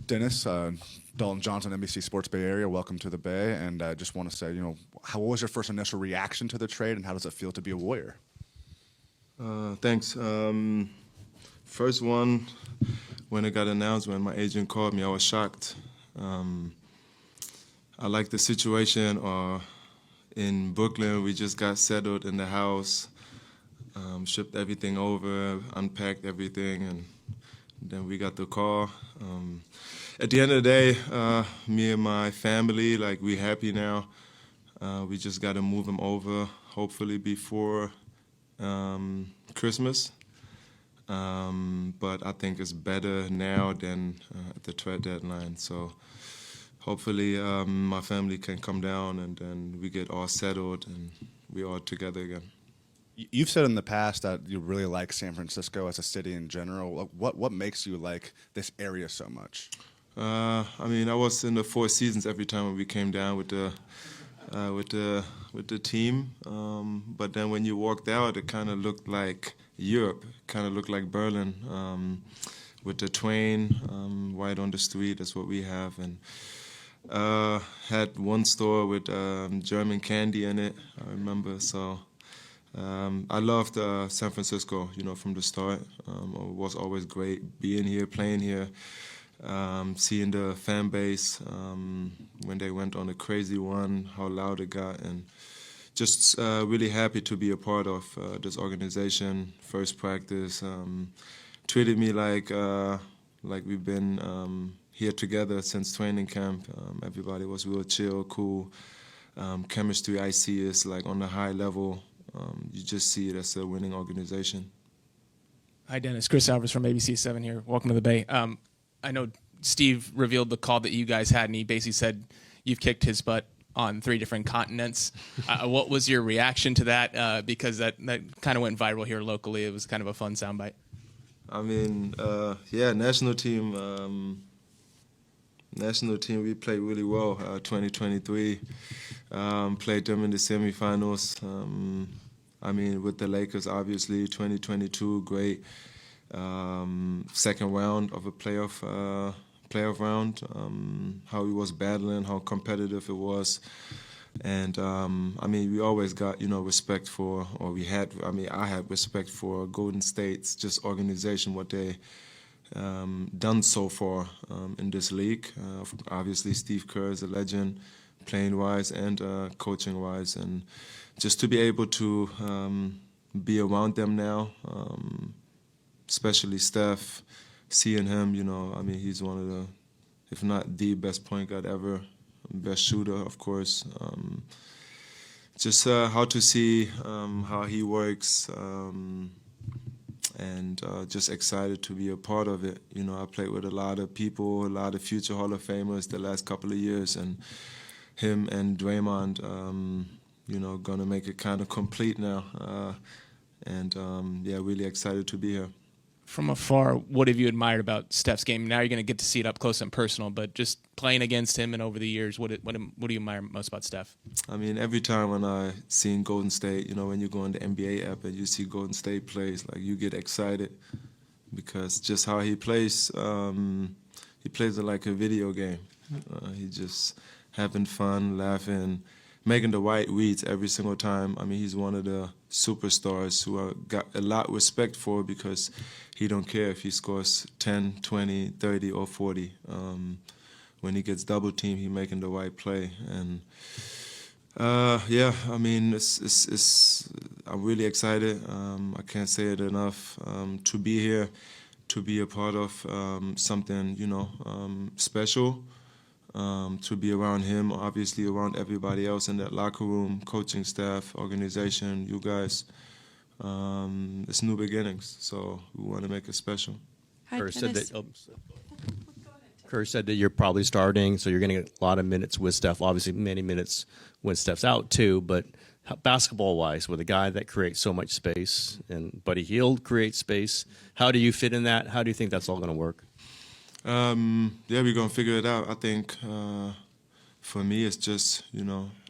Dennis, Dalton Johnson, NBC Sports Bay Area, welcome to the Bay. And I just want to say, what was your first initial reaction to the trade, and how does it feel to be a Warrior? Thanks. First one, when it got announced, when my agent called me, I was shocked. I like the situation. In Brooklyn, we just got settled in the house, shipped everything over, unpacked everything, and then we got the call. At the end of the day, me and my family, we happy now. We just got to move him over, hopefully before Christmas. But I think it's better now than at the trade deadline. So hopefully my family can come down and then we get all settled and we all together again. You've said in the past that you really like San Francisco as a city in general. What makes you like this area so much? I was in the Four Seasons every time when we came down with the team. But then when you walked out, it kind of looked like Europe. Kind of looked like Berlin, with the train right on the street. That's what we have. And had one store with German candy in it, I remember. So I loved San Francisco, from the start. It was always great being here, playing here, seeing the fan base when they went on a crazy one, how loud it got, and just really happy to be a part of this organization. First practice, treated me like we've been here together since training camp. Everybody was real chill, cool. Chemistry I see is on the high level. You just see it as a winning organization. Hi, Dennis. Chris Alvarez from ABC7 here. Welcome to the Bay. I know Steve revealed the call that you guys had, and he basically said you've kicked his butt on 3 different continents. What was your reaction to that? Because that kind of went viral here locally. It was kind of a fun soundbite. National team. National team, we played really well. 2023, played them in the semifinals. With the Lakers, obviously. 2022, great. Second round of a playoff round. How he was battling, how competitive it was, and we always got respect for, or we had. I had respect for Golden State's just organization, what they done so far in this league. Obviously, Steph Curry is a legend, playing-wise and coaching-wise, and just to be able to be around them now, especially Steph, seeing him, he's one of the, if not the best point guard ever, best shooter, of course. Just how to see how he works, and just excited to be a part of it. I played with a lot of people, a lot of future Hall of Famers the last couple of years, and him and Draymond, gonna make it kind of complete now. Really excited to be here. From afar, what have you admired about Steph's game? Now you're going to get to see it up close and personal, but just playing against him and over the years, what do you admire most about Steph? Every time when I seen Golden State, when you go on the NBA app and you see Golden State plays, you get excited because just how he plays it like a video game. He just having fun, laughing, making the right reads every single time. He's one of the superstars who I got a lot of respect for because he don't care if he scores 10, 20, 30, or 40. When he gets double teamed, he making the right play. And it's I'm really excited. I can't say it enough to be here, to be a part of something special. To be around him, obviously around everybody else in that locker room, coaching staff, organization, you guys. It's new beginnings, so we want to make it special. Curry said that you're probably starting, so you're going to get a lot of minutes with Steph. Obviously, many minutes when Steph's out too. But basketball-wise, with a guy that creates so much space, and Buddy Hield creates space, how do you fit in that? How do you think that's all going to work? We're going to figure it out. I think for me, it's just,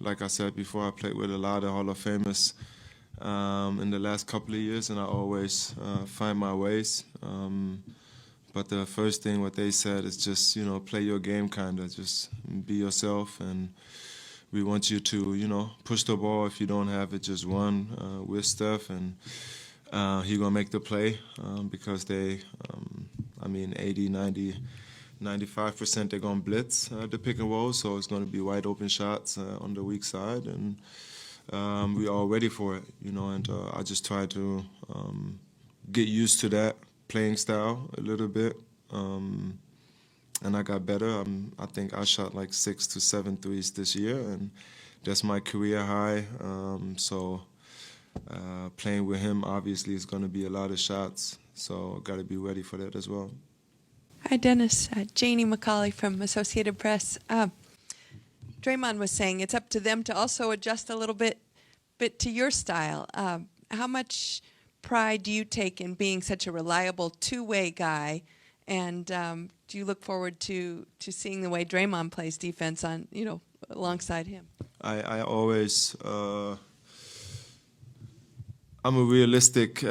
like I said before, I played with a lot of Hall of Famers in the last couple of years, and I always find my ways. But the first thing what they said is just, play your game kind of, just be yourself, and we want you to, push the ball. If you don't have it, just run with Steph, and he gonna make the play because they, 80, 90, 95% they're gonna blitz the pick and roll, so it's gonna be wide open shots on the weak side, and we are ready for it, and I just try to get used to that playing style a little bit, and I got better. I think I shot like 6 to 7 threes this year, and that's my career high. So playing with him obviously is going to be a lot of shots, so got to be ready for that as well. Hi, Dennis. Janie McCauley from Associated Press. Draymond was saying it's up to them to also adjust a little bit to your style. How much pride do you take in being such a reliable two-way guy, and do you look forward to seeing the way Draymond plays defense on alongside him? I always I'm a realistic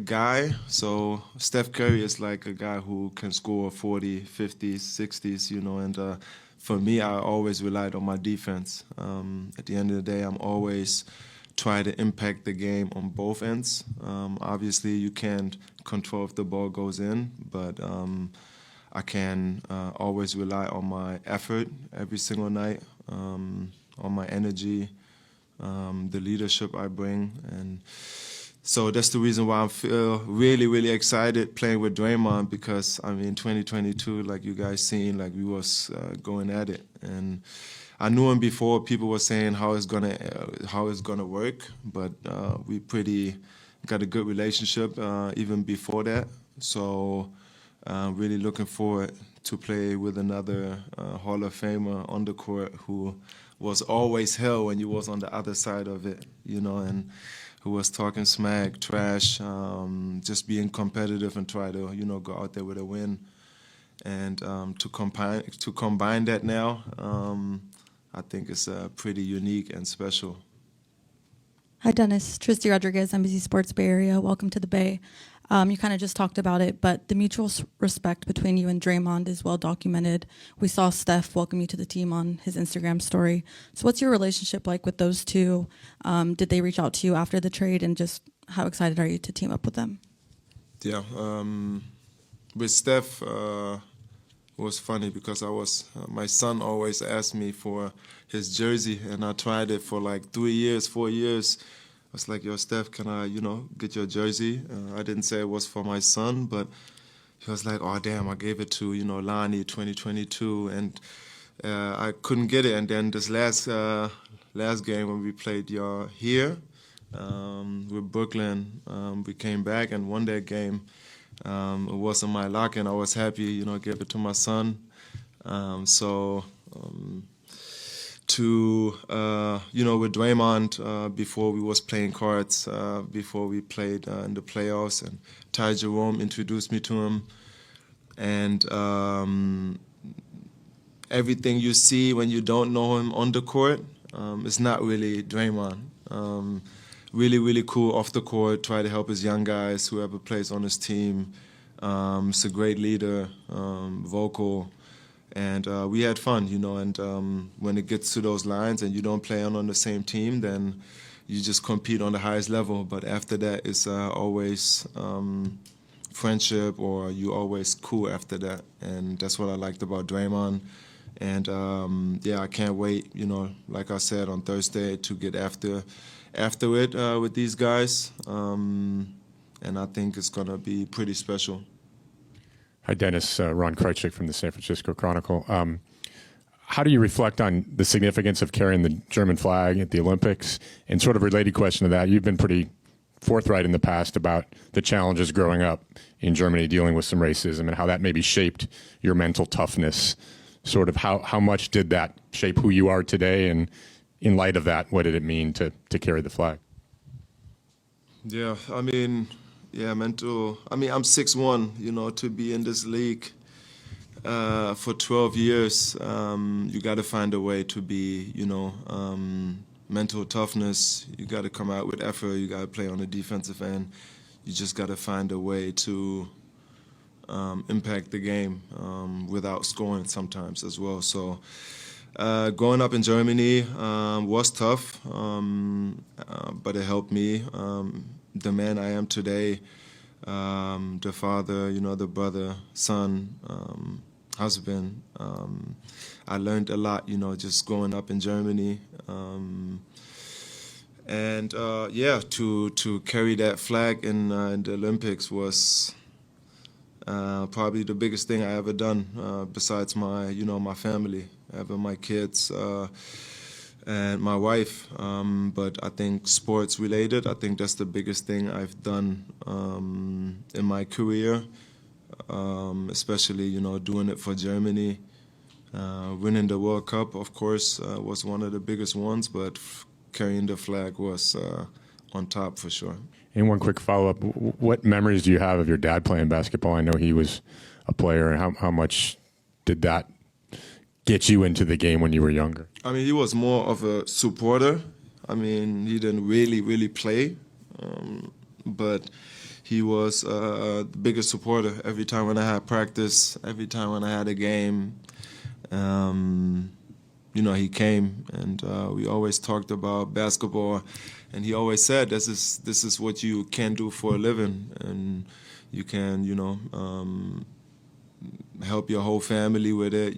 guy, so Steph Curry is like a guy who can score 40, 50s, 60s, and for me, I always relied on my defense. At the end of the day, I'm always try to impact the game on both ends. Obviously, you can't control if the ball goes in, but I can always rely on my effort every single night, on my energy, the leadership I bring, and so that's the reason why I feel really, really excited playing with Draymond, because 2022, like you guys seen, like we was going at it, and I knew him before. People were saying how it's gonna work, but we pretty got a good relationship even before that. So really looking forward to play with another Hall of Famer on the court who was always hell when you was on the other side of it, and who was talking smack, trash, just being competitive and try to go out there with a win. And to combine that now, I think it's pretty unique and special. Hi, Dennis. Tristy Rodriguez, NBC Sports Bay Area. Welcome to the Bay. You kind of just talked about it, but the mutual respect between you and Draymond is well documented. We saw Steph welcome you to the team on his Instagram story. So what's your relationship like with those two? Did they reach out to you after the trade, and just how excited are you to team up with them? Yeah, with Steph, it was funny because my son always asked me for his jersey, and I tried it for like 3 years, 4 years. I was like, yo, Steph, can I, get your jersey? I didn't say it was for my son, but he was like, oh, damn, I gave it to, Lonnie 2022, and I couldn't get it. And then this last game when we played here with Brooklyn, we came back and won that game. It wasn't my luck, and I was happy, gave it to my son. With Draymond, before we was playing cards, before we played in the playoffs, and Ty Jerome introduced me to him. And everything you see when you don't know him on the court, it's not really Draymond. Really, really cool off the court, try to help his young guys, whoever plays on his team. He's a great leader, vocal. And we had fun, and when it gets to those lines and you don't play on the same team, then you just compete on the highest level. But after that, it's always friendship, or you always cool after that. And that's what I liked about Draymond. And, I can't wait, like I said, on Thursday to get after it with these guys. And I think it's going to be pretty special. Hi, Dennis. Ron Krejcik from the San Francisco Chronicle. How do you reflect on the significance of carrying the German flag at the Olympics? And sort of related question to that, you've been pretty forthright in the past about the challenges growing up in Germany dealing with some racism and how that maybe shaped your mental toughness. Sort of how much did that shape who you are today? And in light of that, what did it mean to carry the flag? Yeah, mental. I'm 6'1", to be in this league for 12 years, you got to find a way to be, mental toughness. You got to come out with effort. You got to play on the defensive end. You just got to find a way to impact the game without scoring sometimes as well. So growing up in Germany was tough, but it helped me. The man I am today, the father, the brother, son, husband. I learned a lot, just growing up in Germany. To carry that flag in the Olympics was probably the biggest thing I ever done, besides my family, my kids and my wife. But I think sports related, I think that's the biggest thing I've done in my career, especially, doing it for Germany. Winning the World Cup, of course, was one of the biggest ones, but carrying the flag was on top for sure. And one quick follow-up, what memories do you have of your dad playing basketball? I know he was a player, and how much did that get you into the game when you were younger? I mean, he was more of a supporter. I mean, he didn't really play, but he was the biggest supporter every time when I had practice, every time when I had a game. He came, and we always talked about basketball, and he always said, this is what you can do for a living, and you can, help your whole family with it,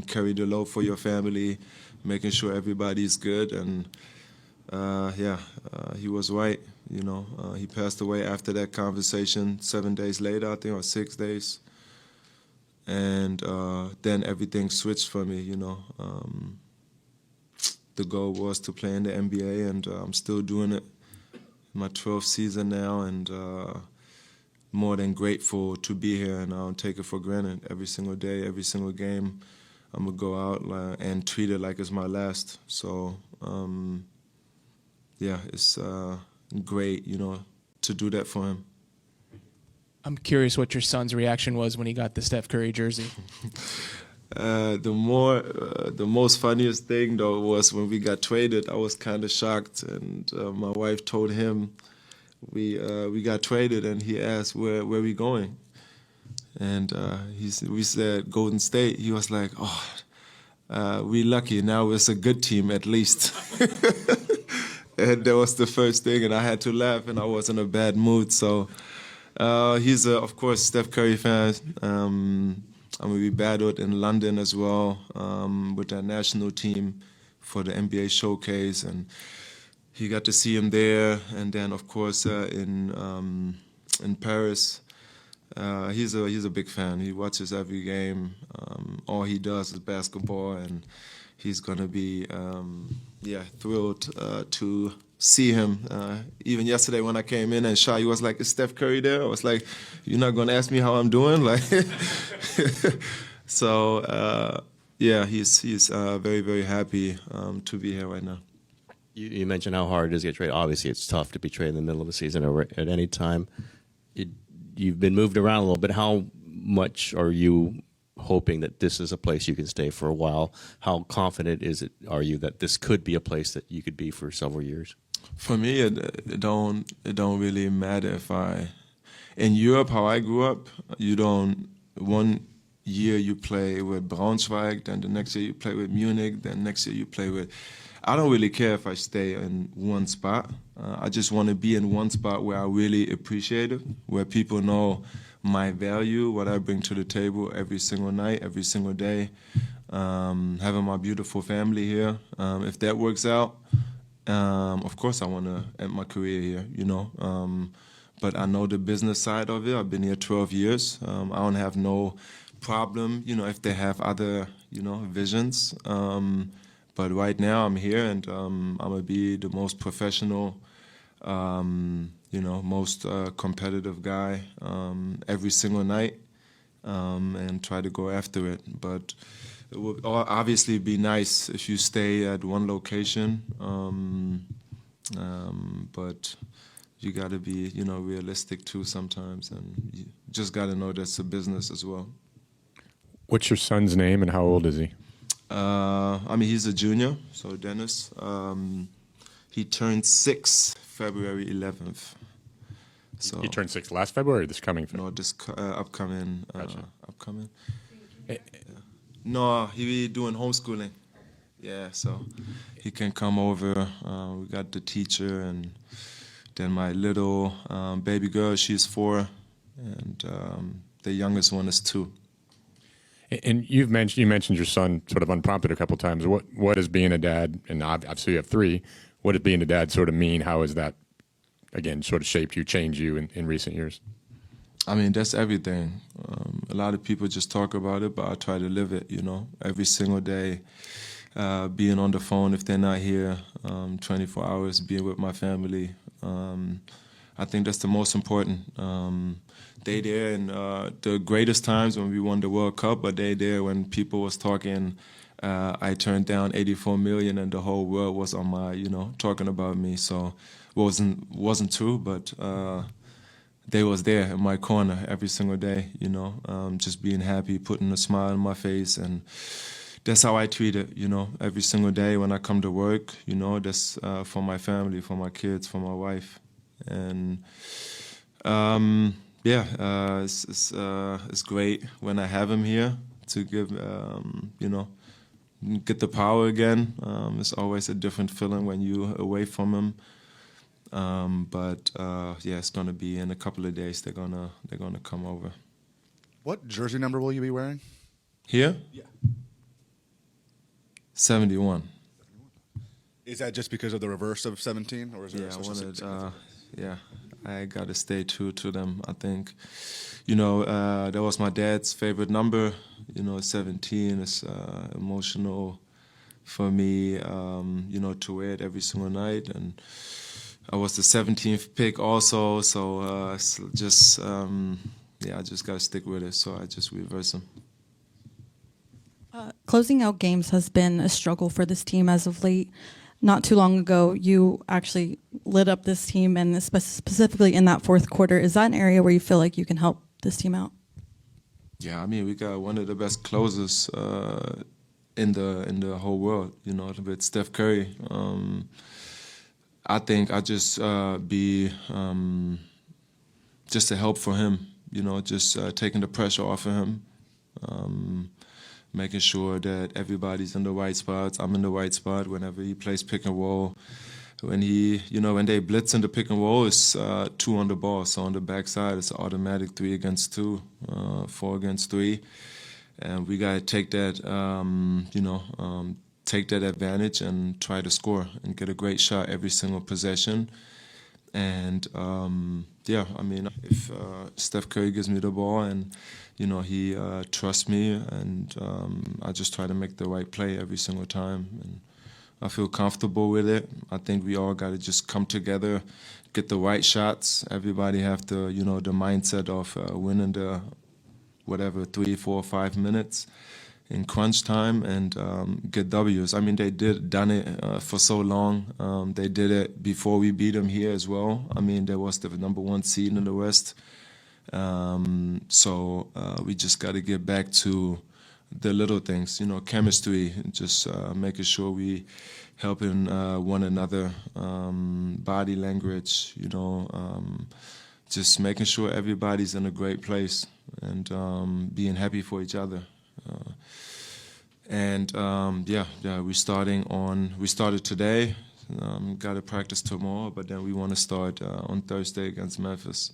carry the load for your family, making sure everybody's good, and he was right, he passed away after that conversation 7 days later, I think, or 6 days. And then everything switched for me, The goal was to play in the NBA, and I'm still doing it. My 12th season now, and more than grateful to be here, and I don't take it for granted. Every single day, every single game, I'm going to go out and treat it like it's my last. So, it's great, to do that for him. I'm curious what your son's reaction was when he got the Steph Curry jersey. The most funniest thing though was when we got traded. I was kind of shocked, and my wife told him we got traded, and he asked where we going, and we said Golden State. He was like, we lucky now. It's a good team at least. And that was the first thing, and I had to laugh, and I was in a bad mood. So. He's of course, Steph Curry fan. We battled in London as well with our national team for the NBA showcase, and he got to see him there. And then, of course, in Paris, he's a big fan. He watches every game. All he does is basketball, and he's gonna be thrilled to see him. Even yesterday when I came in and Shai was like, "Is Steph Curry there?" I was like, "You're not gonna ask me how I'm doing?" Like, so he's very, very happy to be here right now. You mentioned how hard it is to get traded. Obviously, it's tough to be traded in the middle of the season or at any time. You've been moved around a little bit. How much are you hoping that this is a place you can stay for a while? How confident are you that this could be a place that you could be for several years? For me, it don't really matter if in Europe, how I grew up, one year you play with Braunschweig, then the next year you play with Munich, then next year you play with. I don't really care if I stay in one spot. I just want to be in one spot where I really appreciate it, where people know my value, what I bring to the table every single night, every single day. Having my beautiful family here. If that works out, of course I want to end my career here, But I know the business side of it. I've been here 12 years. I don't have no problem, if they have other, visions. But right now I'm here, and I'm going to be the most professional, most competitive guy every single night, and try to go after it. But it would obviously be nice if you stay at one location, but you got to be, realistic too sometimes, and you just got to know that's a business as well. What's your son's name, and how old is he? He's a junior, so Dennis. He turned 6 February 11th. So He turned 6 last February or this coming February? no, this upcoming. Gotcha. Upcoming. Eh, No, he be doing homeschooling. Yeah, so he can come over. We got the teacher, and then my little baby girl, she's 4, and the youngest one is 2. And you mentioned your son sort of unprompted a couple times. What is being a dad? And obviously you have 3. What does being a dad sort of mean? How has that, again, sort of shaped you, changed you in recent years? I mean, that's everything. A lot of people just talk about it, but I try to live it, every single day. Being on the phone if they're not here, 24 hours, being with my family. I think that's the most important. They there in the greatest times when we won the World Cup, but they there when people was talking, I turned down 84 million and the whole world was on my, talking about me. So wasn't true, but they was there in my corner every single day, just being happy, putting a smile on my face, and that's how I treat it, every single day when I come to work, that's for my family, for my kids, for my wife. And it's great when I have him here to give, get the power again. It's always a different feeling when you're away from him. But it's gonna be in a couple of days. They're gonna come over. What jersey number will you be wearing? Here? Yeah. 71. Is that just because of the reverse of 17, or is there a special significance? I gotta stay true to them. I think, that was my dad's favorite number. 17 is emotional for me. To wear it every single night, and I was the 17th pick also. So it's just I just gotta stick with it. So I just reverse them. Closing out games has been a struggle for this team as of late. Not too long ago, you actually lit up this team, and specifically in that fourth quarter. Is that an area where you feel like you can help this team out? Yeah, I mean, we got one of the best closers in the whole world, with Steph Curry. I think I just be just a help for him, just taking the pressure off of him. Making sure that everybody's in the right spots. I'm in the right spot whenever he plays pick and roll. When when they blitz in the pick and roll, it's 2 on the ball. So on the backside, it's automatic 3 against 2, 4 against 3. And we gotta take that, take that advantage and try to score and get a great shot every single possession. And if Steph Curry gives me the ball and he trusts me, and I just try to make the right play every single time, and I feel comfortable with it. I think we all got to just come together, get the right shots. Everybody have to, the mindset of winning the 3, 4, 5 minutes in crunch time and get W's. I mean, they done it for so long. They did it before we beat them here as well. I mean, there was the number 1 seed in the West. So we just got to get back to the little things, chemistry, just making sure we helping one another, body language, just making sure everybody's in a great place and being happy for each other. We started today. Got to practice tomorrow, but then we want to start on Thursday against Memphis.